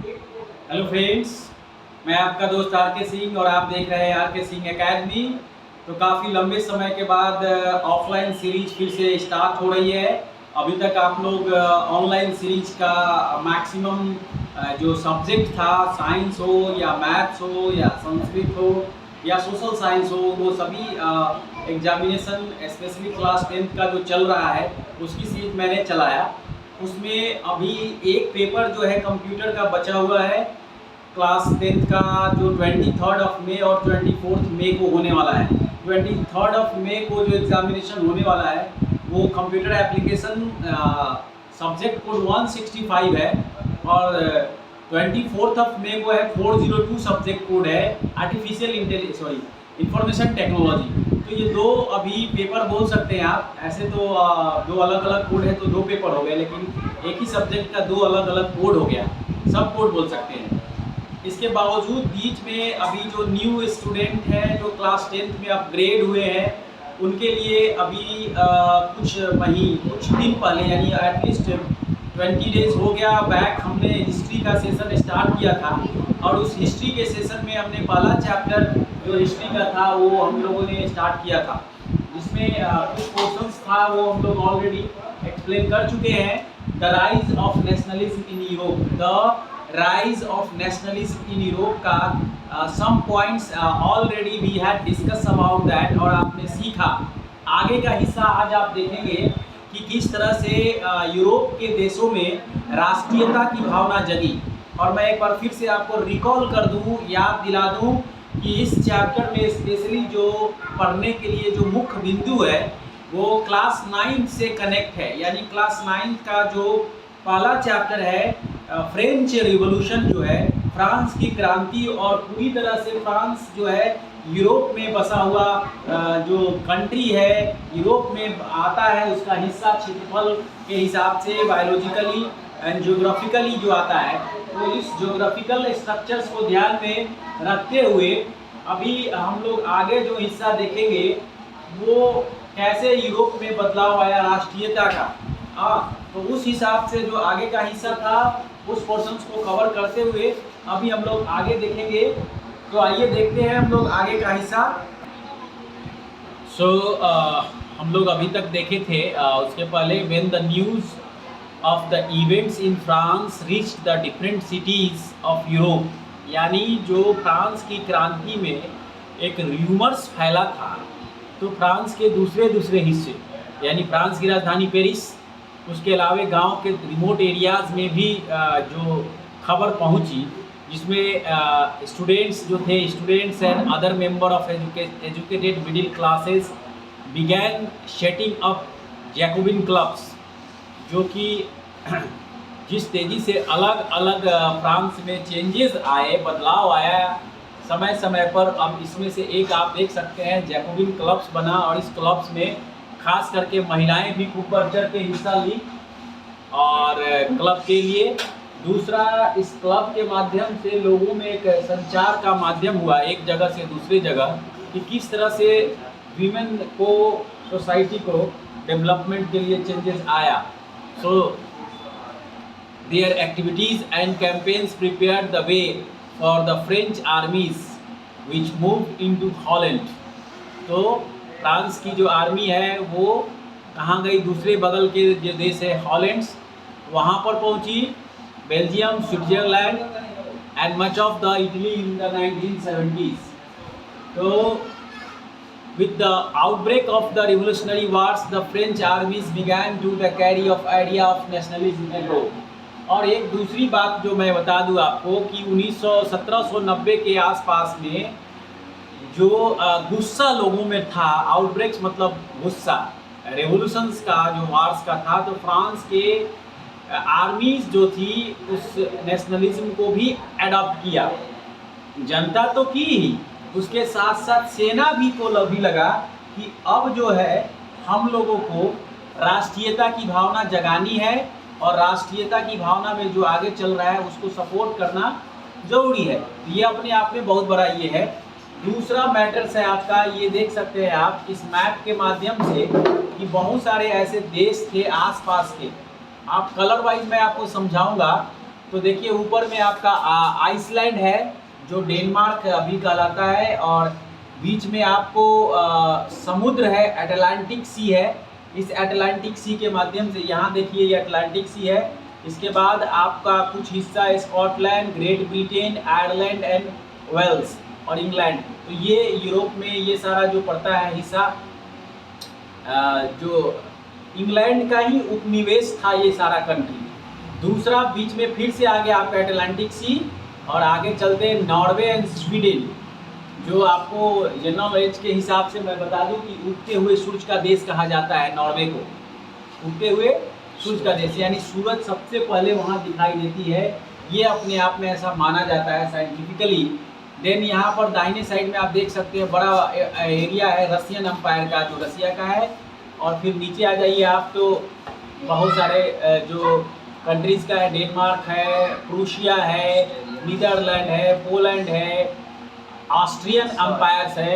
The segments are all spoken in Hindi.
हेलो फ्रेंड्स, मैं आपका दोस्त आर के सिंह और आप देख रहे हैं आर के सिंह एकेडमी। तो काफ़ी लंबे समय के बाद ऑफलाइन सीरीज फिर से स्टार्ट हो रही है। अभी तक आप लोग ऑनलाइन सीरीज का मैक्सिमम जो सब्जेक्ट था, साइंस हो या मैथ्स हो या संस्कृत हो या सोशल साइंस हो, वो सभी एग्जामिनेशन स्पेशली क्लास 10th का जो चल रहा है उसकी सीरीज मैंने चलाया। उसमें अभी एक पेपर जो है कंप्यूटर का बचा हुआ है, क्लास 10th का, जो 23 मई और 24 मई को होने वाला है। 23 मई को जो एग्जामिनेशन होने वाला है वो कंप्यूटर एप्लीकेशन सब्जेक्ट कोड 165 है और 24 मई को है 402 सब्जेक्ट कोड है आर्टिफिशियल इंफॉर्मेशन टेक्नोलॉजी। तो ये दो अभी पेपर बोल सकते हैं आप। ऐसे तो दो अलग अलग कोड है तो दो पेपर हो गए, लेकिन एक ही सब्जेक्ट का दो अलग अलग कोड हो गया, सब कोड बोल सकते हैं। इसके बावजूद बीच में अभी जो न्यू स्टूडेंट हैं जो क्लास 10th में अपग्रेड हुए हैं, उनके लिए अभी कुछ दिन पहले, यानी एटलीस्ट 20 डेज हो गया बैक, हमने हिस्ट्री का सेशन स्टार्ट किया था। और उस हिस्ट्री के सेशन में हमने पहला चैप्टर जो हिस्ट्री का था वो हम लोगों ने स्टार्ट किया था, जिसमें कुछ क्वेश्चंस था वो हम लोग ऑलरेडी एक्सप्लेन कर चुके हैं। The rise of nationalism in Europe, the rise of nationalism in Europe का some points already we had discuss about that, और आपने सीखा। आगे का हिस्सा आज आप देखेंगे कि किस तरह से यूरोप के देशों में राष्ट्रीयता की भावना जगी। और मैं एक बार फिर से आपको रिकॉल कर दूं, याद दिला दूं कि इस चैप्टर में स्पेशली जो पढ़ने के लिए जो मुख्य बिंदु है वो क्लास 9 से कनेक्ट है। यानी क्लास 9 का जो पहला चैप्टर है, फ्रेंच रिवॉल्यूशन जो है, फ्रांस की क्रांति, और पूरी तरह से फ्रांस जो है यूरोप में बसा हुआ जो कंट्री है, यूरोप में आता है, उसका हिस्सा क्षेत्रफल के हिसाब से बायोलॉजिकली एंड ज्योग्राफिकली जो आता है। तो इस ज्योग्राफिकल स्ट्रक्चर्स को ध्यान में रखते हुए अभी हम लोग आगे जो हिस्सा देखेंगे वो कैसे यूरोप में बदलाव आया राष्ट्रीयता का। तो उस हिसाब से जो आगे का हिस्सा था उस पोर्शंस को कवर करते हुए अभी हम लोग आगे देखेंगे। तो आइए देखते हैं हम लोग आगे का हिस्सा। हम लोग अभी तक देखे थे, उसके पहले when the news of the events in France reach the different cities of Europe, यानी जो फ्रांस की क्रांति में एक र्यूमर्स फैला था, तो फ्रांस के दूसरे हिस्से, यानी फ्रांस की राजधानी पेरिस, उसके अलावा गांव के रिमोट एरियाज़ में भी जो खबर पहुंची, जिसमें स्टूडेंट्स जो थे, students and other member of educated middle classes began setting up Jacobian clubs, जो कि जिस तेज़ी से अलग अलग फ्रांस में चेंजेस आए, बदलाव आया समय समय पर। अब इसमें से एक आप देख सकते हैं, जैकोबिन क्लब्स बना, और इस क्लब्स में खास करके महिलाएं भी खूब बढ़ चढ़ के हिस्सा ली और क्लब के लिए। दूसरा, इस क्लब के माध्यम से लोगों में एक संचार का माध्यम हुआ एक जगह से दूसरी जगह, कि किस तरह से वीमेन को, सोसाइटी को डेवलपमेंट के लिए चेंजेस आया। So there activities and campaigns prepared the way for the French आर्मीज which moved into Holland. तो फ्रांस की जो आर्मी है वो कहाँ गई? दूसरे बगल के जो देश है हॉलैंड्स, वहाँ पर पहुँची। Belgium, Switzerland and much of the Italy in the 1970s। तो with the outbreak of the revolutionary wars, the French armies began to the carry of idea of nationalism abroad। और एक दूसरी बात जो मैं बता दूं आपको कि 1790 के आसपास में जो गुस्सा लोगों में था, आउटब्रेक्स मतलब गुस्सा, रेवोल्यूशंस का जो वार्स का था, तो फ्रांस के आर्मीज जो थी उस नेशनलिज्म को भी एडॉप्ट किया। जनता तो की ही, उसके साथ साथ सेना भी को भी लगा कि अब जो है हम लोगों को राष्ट्रीयता की भावना जगानी है, और राष्ट्रीयता की भावना में जो आगे चल रहा है उसको सपोर्ट करना ज़रूरी है। ये अपने आप में बहुत बड़ा ये है। दूसरा मैटर्स है आपका, ये देख सकते हैं आप इस मैप के माध्यम से कि बहुत सारे ऐसे देश थे आसपास के। आप कलर वाइज मैं आपको समझाऊंगा तो देखिए ऊपर में आपका आइसलैंड है जो डेनमार्क अभी कहलाता है, और बीच में आपको समुद्र है, अटलांटिक सी है। इस अटलांटिक सी के माध्यम से यहाँ देखिए ये अटलांटिक सी है। इसके बाद आपका कुछ हिस्सा Scotland, Great Britain, Ireland and Wales और इंग्लैंड। तो ये यूरोप में ये सारा जो पड़ता है हिस्सा, जो इंग्लैंड का ही उपनिवेश था ये सारा कंट्री। दूसरा बीच में फिर से आ गया आपका अटलांटिक सी, और आगे चलते हैं नॉर्वे एंड स्वीडन, जो आपको जनरल नॉलेज के हिसाब से मैं बता दूं कि उगते हुए सूरज का देश कहा जाता है नॉर्वे को। उगते हुए सूरज का देश, यानी सूरज सबसे पहले वहाँ दिखाई देती है, ये अपने आप में ऐसा माना जाता है साइंटिफिकली। देन यहाँ पर दाहिने साइड में आप देख सकते हैं बड़ा एरिया है रशियन एम्पायर का, जो रसिया का है। और फिर नीचे आ जाइए आप तो बहुत सारे जो कंट्रीज़ का है, डेनमार्क है, प्रूशिया है, नीदरलैंड है, पोलैंड है, ऑस्ट्रियन एम्पायर्स है।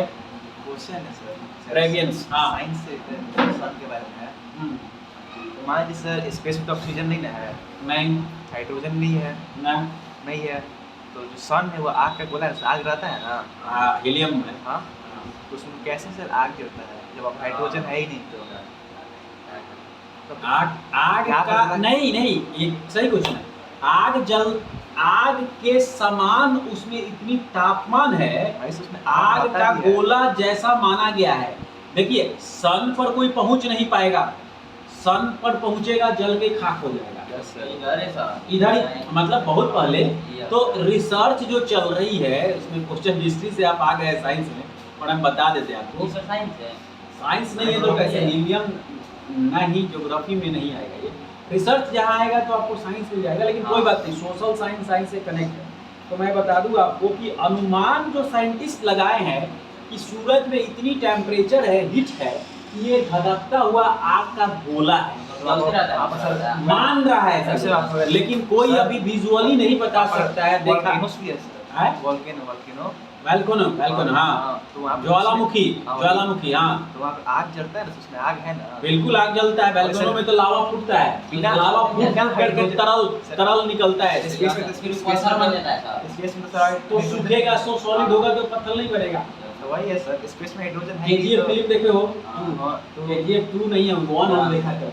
क्वेश्चन है सर, ड्रैगन्स, हाँ साइंस से सन के बारे में है। तो मान लीजिए सर स्पेस में तो ऑक्सीजन नहीं ना है, नहीं हाइड्रोजन नहीं है, नहीं है, तो जो सन है वो आग का गोला है, आग रहता है ना, हीलियम है। हाँ, तो उसमें कैसे सर आग जलता है जब आप हाइड्रोजन है ही नहीं? तो आग का नहीं, ये सही क्वेश्चन है। आग के समान उसमें इतनी तापमान है, उसमें आग का गोला जैसा माना गया है। देखिए सन पर कोई पहुंच नहीं पाएगा, सन पर पहुंचेगा जल के खाक हो जाएगा। इधर ही मतलब बहुत पहले तो रिसर्च जो चल रही है, उसमें क्वेश्चन हिस्ट्री से आप आ गए साइंस में, और हम बता देते हैं आपको। साइंस नहीं है तो कैसे, हीलियम नहीं, ज्योग्राफी में नहीं आएगा ये। रिसर्च जहाँ आएगा तो आपको साइंस मिल जाएगा, लेकिन कोई बात नहीं, सोशल साइंस से कनेक्ट है। तो मैं बता दूं आपको कि अनुमान जो साइंटिस्ट लगाए हैं कि सूरज में इतनी टेम्परेचर है, हिट है, कि ये धधकता हुआ आग का गोला है, मान रहा है, लेकिन कोई अभी विजुअली नहीं बता सकता है। देखा वोल्केनो, हाँ, ज्वालामुखी, हाँ, तो वहाँ पे आग जलता है ना, उसमें आग है ना, बिल्कुल आग जलता है। वोल्केनो में तो लावा फूटता है, लावा फूट करके तरल निकलता है, तो सूखेगा, सो सॉलिड होगा तो पत्थर नहीं बनेगा। तो वही है सर, स्पेस में हाइड्रोजन है। केजीएफ फिल्म देखे हो? तो केजीएफ 2 नहीं है, 1 हम देखा था।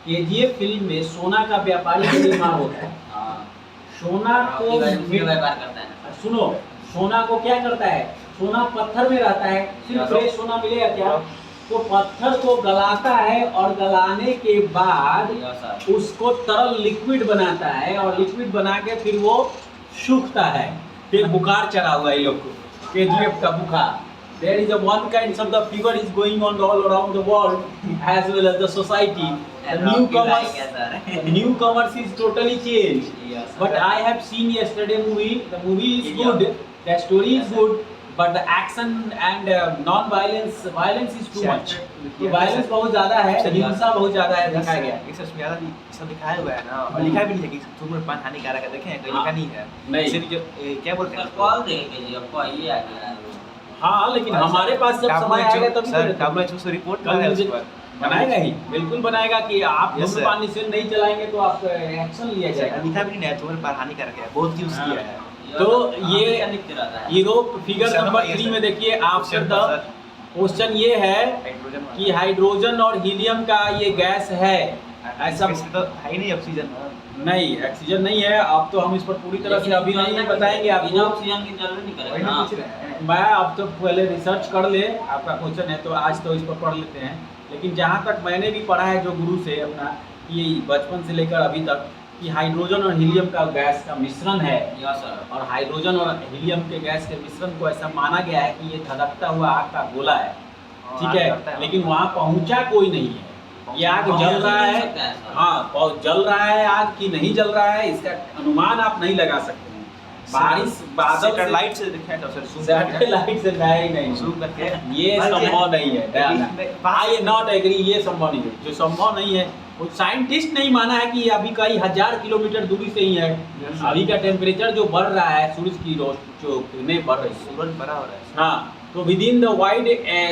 केजीएफ फिल्म में सोना का व्यापारी निर्माण होता है। सोना को सुनो, सोना को क्या करता है, सोना पत्थर में रहता है, सिर्फ फ्रेश सोना मिलेगा क्या? तो पत्थर को गलाता है, और गलाने के बाद उसको तरल लिक्विड बनाता है, और लिक्विड बना के फिर वो सूखता है। फिर बुखार चढ़ा हुआ है लोग को, केजीएफ का बुखार। There is a one kind of the fever is going on all around the world as well as the society. The newcomers is totally changed. But I have seen yesterday movie. The movie is good. The story is good. But the action and violence is too much. तो violence बहुत ज़्यादा है, हिंसा बहुत ज़्यादा है दिखाया गया। इसमें ज़्यादा सब दिखाया हुआ है ना, और लिखा भी नहीं है कि धूम्रपान हानिकारक है। देखें कहीं लिखा नहीं है। नहीं। सिर्फ जो क्या बोलते हैं, कॉल देंगे जी आपको, ये आ गया। हाँ, लेकिन हमारे पास जब समय आएगा तभी तो WHO से रिपोर्ट बनाएगा उस पर। बनाएगा ही, बिल्कुल बनाएगा कि आप धूम्रपान निषेध नहीं चलाएंगे तो आप एक्शन लिया जाएगा। लिखा भी नहीं है धूम्रपान हानिकारक है, बहुत यूज किया है। तो ये यूरोप फिगर नंबर 3 में देखिए आपसे क्वेश्चन ये है कि हाइड्रोजन और हीलियम का ये गैस है, ऐसा तो है ही नहीं ऑक्सीजन। नहीं, ऑक्सीजन नहीं है। अब तो हम इस पर पूरी तरह से अभी नहीं बताएंगे आपको, ऑक्सीजन की जरूरत नहीं करेगा। मैं अब तो पहले रिसर्च कर ले, आपका क्वेश्चन है तो आज तो इस पर पढ़ लेते हैं। लेकिन जहाँ तक मैंने भी पढ़ा है जो गुरु से अपना, ये बचपन से लेकर अभी तक, कि हाइड्रोजन और हीलियम का गैस का मिश्रण है। और हाइड्रोजन और हीलियम के गैस के मिश्रण को ऐसा माना गया है कि ये धधकता हुआ आग का गोला है, ठीक है, लेकिन वहाँ पहुँचा कोई नहीं है। ये आग जल रहा है, हाँ, जल रहा है आग कि नहीं जल रहा है, इसका अनुमान आप नहीं लगा सकते हैं। बारिश बादल सैटेलाइट से दिखाया था सर, सैटेलाइट से नहीं जूम करके, ये संभव नहीं है। आई एम नॉट एग्री, ये संभव नहीं है। जो संभव नहीं है वो साइंटिस्ट नहीं माना है कि अभी कई 1000 किलोमीटर दूरी से ही है। अभी का टेम्परेचर जो बढ़ रहा है, सूरज की जो किरणें बढ़ रही है, सूरज बड़ा हो रहा है। हाँ, तो within the wide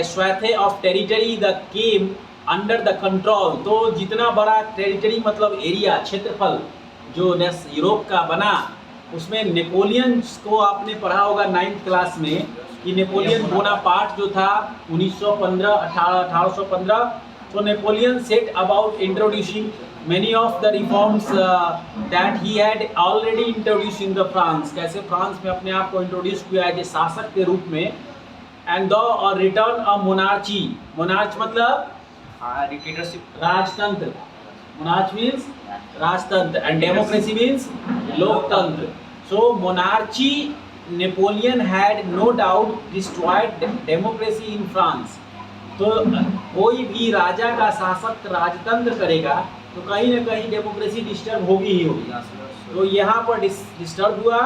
swathe of territory the came under the control. तो जितना बड़ा टेरिटरी मतलब एरिया, क्षेत्रफल जो यूरोप का बना, उसमें नेपोलियन को आपने पढ़ा होगा 9th क्लास में कि नेपोलियन बोनापार्ट जो था 1815, so Napoleon set about introducing many of the reforms that he had already introduced in the France. कैसे फ्रांस में अपने आप को इंट्रोड्यूस किया है शासक के रूप में, and the return of monarchy. monarch मतलब डिक्टेटरशिप, राजतंत्र. monarch means राजतंत्र and democracy means लोकतंत्र. So monarchy, Napoleon had no doubt destroyed democracy in France. तो कोई भी राजा का शासक राजतंत्र करेगा तो कहीं ना कहीं डेमोक्रेसी डिस्टर्ब होगी ही होगी. तो यहाँ पर डिस्टर्ब हुआ,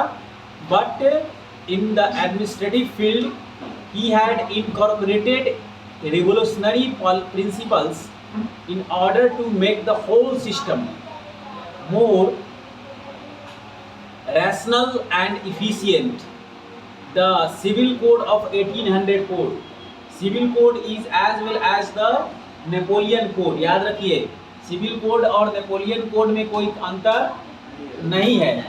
but in the administrative field he had incorporated revolutionary principles in order to make the whole system more rational and efficient. The civil code of 1800 code, civil code is as well as the Napoleon code. याद रखिए, सिविल कोड और नेपोलियन कोड में कोई अंतर नहीं है,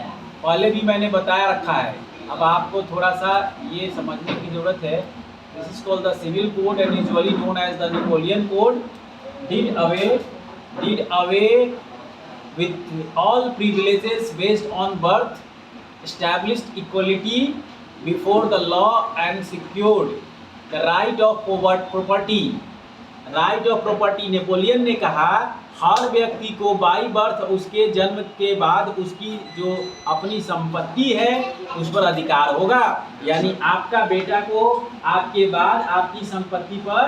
पहले भी मैंने बताया रखा है. अब आपको थोड़ा सा ये समझने की ज़रूरत है. This is called the civil code and usually known as the Napoleon code. Did away with all privileges based on birth, established equality before the law and secured the right of property. Right of property, Napoleon ने कहा हर व्यक्ति को बाई बर्थ उसके जन्म के बाद उसकी जो अपनी संपत्ति है उस पर अधिकार होगा. यानी आपका बेटा को आपके बाद आपकी संपत्ति पर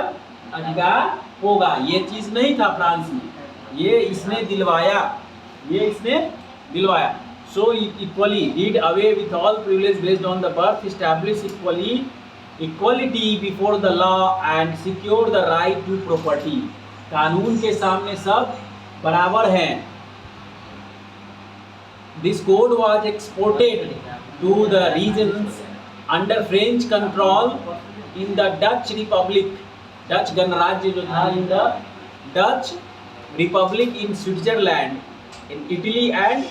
अधिकार होगा. ये चीज़ नहीं था फ्रांस में, ये इसने दिलवाया. So equally did away with all privilege based on the birth, established equality before the law and secured the right to property. कानून के सामने सब बराबर हैं. This code was exported to the regions under French control in the Dutch Republic. Dutch गणराज्य जो था in the Dutch Republic in Switzerland, in Italy and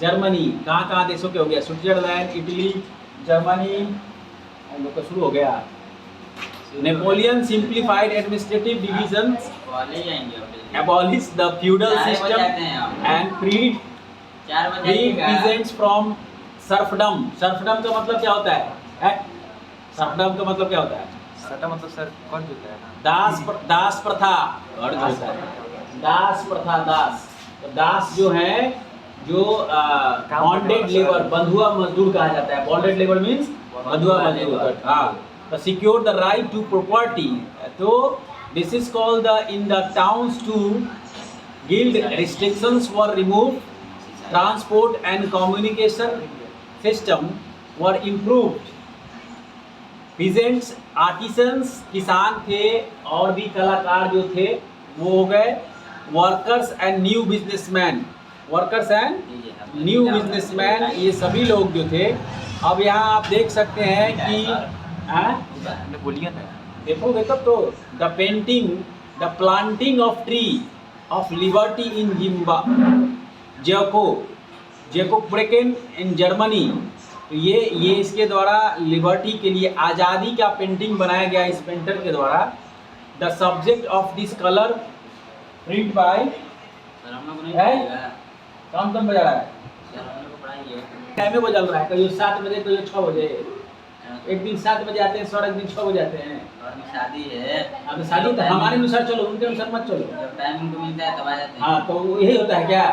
Germany. कहाँ देशों के हो गया? स्विट्जरलैंड, इटली, जर्मनी, हम लोग का शुरू हो गया. Napoleon simplified administrative divisions, abolished the feudal system and freed peasants from serfdom. serfdom का मतलब क्या होता है? serfdom का मतलब क्या होता है? सटा मतलब सर कौन होता है? दास प्रथा. दास प्रथा. तो दास जो है जो बॉन्डेड लेबर, बंधुआ मजदूर कहा जाता है. बॉन्डेड लेबर मीन्स बंधुआ मजदूर. हाँ. Secure the right to property. तो this is called the in the towns to guild restrictions were remove, transport and communication system were improved. Peasants, artisans, किसान थे और भी कलाकार जो थे वो हो गए. वर्कर्स एंड न्यू बिजनेसमैन, ये सभी लोग जो थे. अब यहाँ आप देख सकते हैं कि नेपोलियन है. देखोगे तब तो the painting, the planting of tree of liberty in जैकोब ब्रेकेन इन जर्मनी. तो ये इसके द्वारा लिबर्टी के लिए आज़ादी का पेंटिंग बनाया गया इस पेंटर के द्वारा. The subject of this colour print by कम बजा रहा है. टाइम में बदल रहा है, कभी 7 बजे कभी 6 बजे. एक दिन 7 बजे आते हैं सर, एक दिन 6 बजे आते हैं. शादी है. अब शादी तो हमारे अनुसार चलो, उनके अनुसार मत चलो. जब टाइम उनको मिलता है तब आ जाते हैं. हाँ, तो यही होता है क्या?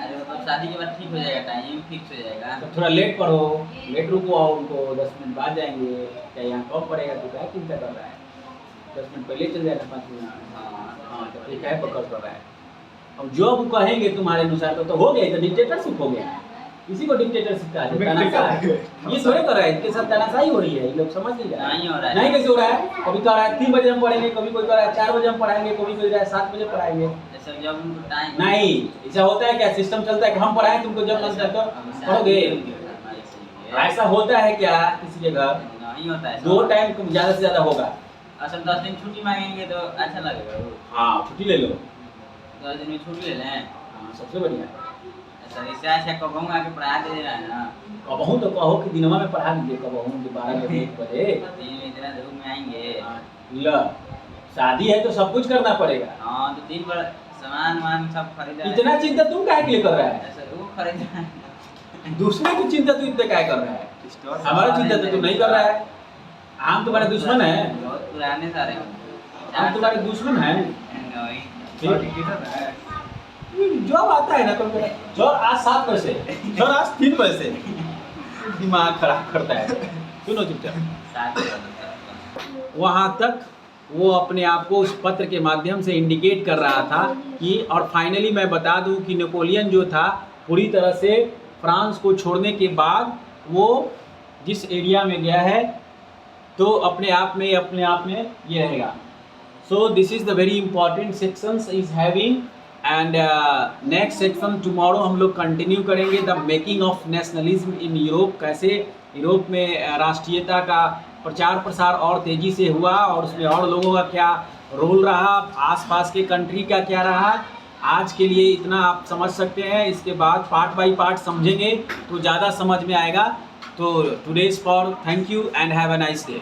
अरे मतलब शादी के बाद ठीक हो जाएगा, टाइम फिक्स हो जाएगा. तो थोड़ा लेट पढ़ो, लेट रुको, आओ उनको 10 मिनट बाद जाएंगे. क्या यहाँ कब पड़ेगा? तो क्या चिंता कर रहा है? 10 मिनट पहले चल जाएगा, 5 मिनट. हाँ, तो ठीक है, पकड़ कर रहा है. अब जो वो कहेंगे तुम्हारे अनुसार तो हो गया, तो डिक्टेटरशिप हो गया. इसी को डिक्टेटरशिप कहा जाता है. ये थोड़े कर रहा है, इनके साथ तानाशाही हो रही है. ये लोग समझ नहीं रहा है. नहीं हो रहा है. नहीं कैसे हो रहा है? कभी कह रहा है 3 बजे हम पढ़ेंगे, कभी कोई कह रहा है 4 बजे हम पढ़ाएंगे, कभी कोई कह रहा है 7 बजे पढ़ाएंगे. जब उनको टाइम नहीं, ऐसा होता है क्या? सिस्टम चलता है कि हम पढ़ाएं, तुमको जब मन करता है पढ़ोगे. ऐसा होता है क्या किसी जगह? नहीं होता है. 2 टाइम ज़्यादा से ज़्यादा होगा. असल 10 दिन छुट्टी मांगेंगे तो अच्छा लगेगा. हाँ, छुट्टी ले लो. 10 दिन में छुट्टी ले लें. हाँ, सबसे बढ़िया. सर इससे अच्छा कहूँ आके पढ़ा दे रहा है ना। कबहू तो कहो कि दिनवा में पढ़ा दीजिए, कबहू 12 बजे 1 बजे। दिन में इतना धूप में आएंगे। ल शादी है तो सब कुछ करना पड़ेगा। हाँ तो दिन भर सामान वामान सब खरीदा है। इतना चिंता तू काहे के लिए कर रहा है? सर वो खरीदा है। दूसरे की चिंता तू इतना काहे कर रहा है? हमारा चिंता तो तू नहीं कर रहा है। हम तुम्हारे दुश्मन है, बहुत पुराने सारे हम तुम्हारे दुश्मन है। जॉब आता है ना तो सर आज 7 बजे से, सर आज 3 बजे से, दिमाग खराब करता है। सुनो चुपचाप। वहाँ तक वो अपने आप को उस पत्र के माध्यम से इंडिकेट कर रहा था कि, और फाइनली मैं बता दूं कि नेपोलियन जो था पूरी तरह से फ्रांस को छोड़ने के बाद वो जिस एरिया में गया है तो अपने आप में ये रहेगा। So this is the very important sections is having and next section tomorrow हम लोग कंटिन्यू करेंगे the making of nationalism in Europe. कैसे यूरोप में राष्ट्रीयता का प्रचार प्रसार और तेज़ी से हुआ और उसमें और लोगों का क्या रोल रहा, आसपास के कंट्री का क्या रहा। आज के लिए इतना आप समझ सकते हैं, इसके बाद पार्ट बाय पार्ट समझेंगे तो ज़्यादा समझ में आएगा। तो today's for thank you and have a nice day.